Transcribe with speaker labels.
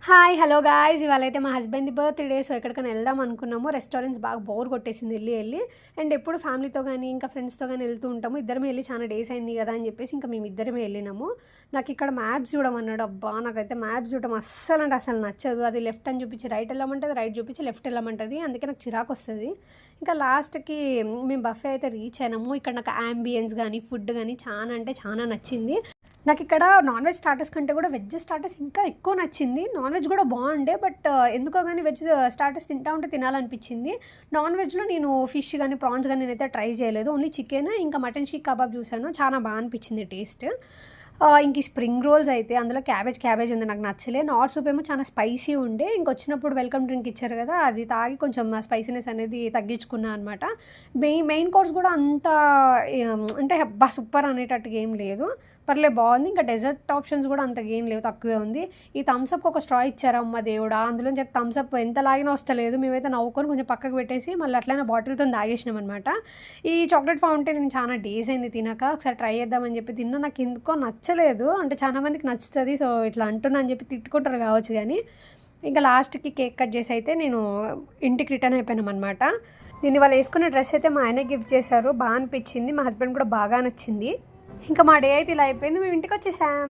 Speaker 1: Hi hello guys ఇవాళైతే మా husband birthday so ఎక్కడికైనా వెళ్దాం అనుకున్నాము. రెస్టారెంట్స్ బాగా బోర్ కొట్టేసింది వెళ్ళి అండ్ ఎప్పుడు ఫ్యామిలీతో కానీ ఇంకా ఫ్రెండ్స్తో కానీ వెళ్తూ ఉంటాము. ఇద్దరమే వెళ్ళి చాలా డేస్ అయింది కదా అని చెప్పేసి ఇంకా మేము ఇద్దరమే వెళ్ళినాము. నాకు ఇక్కడ మ్యాప్స్ చూడమన్నాడు. అబ్బా నాకైతే మ్యాప్స్ చూడడం అస్సలు అంటే అసలు నచ్చదు. అది లెఫ్ట్ అని చూపించి రైట్ వెళ్ళమంటుంది, రైట్ చూపించి లెఫ్ట్ వెళ్ళమంటుంది. అందుకే నాకు చిరాకు వస్తుంది. ఇంకా లాస్ట్కి మేము బఫే అయితే రీచ్ అయినాము. ఇక్కడ నాకు యాంబియన్స్ కానీ ఫుడ్ కానీ చాలా అంటే చాలా నచ్చింది. నాకు ఇక్కడ నాన్ వెజ్ స్టార్టర్స్ కంటే కూడా వెజ్ స్టార్టర్స్ ఇంకా ఎక్కువ నచ్చింది. నాన్ వెజ్ కూడా బాగుండే బట్ ఎందుకో కానీ వెజ్ స్టార్టర్స్ తింటా ఉంటే తినాలనిపించింది. నాన్ వెజ్లో నేను ఫిష్ కానీ ప్రాన్స్ కానీ నేనైతే ట్రై చేయలేదు. ఓన్లీ చికెన్ ఇంకా మటన్ షీక్ కబాబ్ చూసాను. చాలా బాగా అనిపించింది టేస్ట్. ఇంక ఈ స్ప్రింగ్ రోల్స్ అయితే అందులో క్యాబేజ్ ఉంది, నాకు నచ్చలే. నార్త్ సూప్ ఏమో చాలా స్పైసీ ఉండే. ఇంకొచ్చినప్పుడు వెల్కమ్ డ్రింక్ ఇచ్చారు కదా, అది తాగి కొంచెం స్పైసీనెస్ అనేది తగ్గించుకున్నా అనమాట. మెయిన్ కోర్స్ కూడా అంత అంటే అబ్బా సూపర్ అనేటట్టుగా ఏం లేదు, పర్లే బాగుంది. ఇంకా డెజర్ట్ ఆప్షన్స్ కూడా అంత ఏం లేవు, తక్కువే ఉంది. ఈ థమ్స్అప్ ఒక స్ట్రా ఇచ్చారు, అమ్మ దేవుడా అందులోంచి థమ్స్అప్ ఎంత లాగినా వస్తలేదు. మేమైతే నవ్వుకొని కొంచెం పక్కకు పెట్టేసి మళ్ళీ అట్లనే బాటిల్తో తాగేసినాం అనమాట. ఈ చాక్లెట్ ఫౌంటైన్ నేను చాలా డేస్ అయింది తినక, ఒకసారి ట్రై చేద్దామని చెప్పి తిన్నా. నాకు ఎందుకో నచ్చలేదు. అంటే చాలా మందికి నచ్చుతుంది, సో ఇట్లా అంటున్నా అని చెప్పి తిట్టుకుంటారు కావచ్చు. కానీ ఇంకా లాస్ట్కి కేక్ కట్ చేసి అయితే నేను ఇంటికి రిటర్న్ అయిపోయినాం అనమాట. నేను ఇవాళ వేసుకున్న డ్రెస్ అయితే మా ఆయన గిఫ్ట్ చేశారు, బాగా అనిపించింది. మా హస్బెండ్ కూడా బాగా నచ్చింది. ఇంకా మా డే అయితే ఇలా అయిపోయింది. మేము ఇంటికి వచ్చేసాం.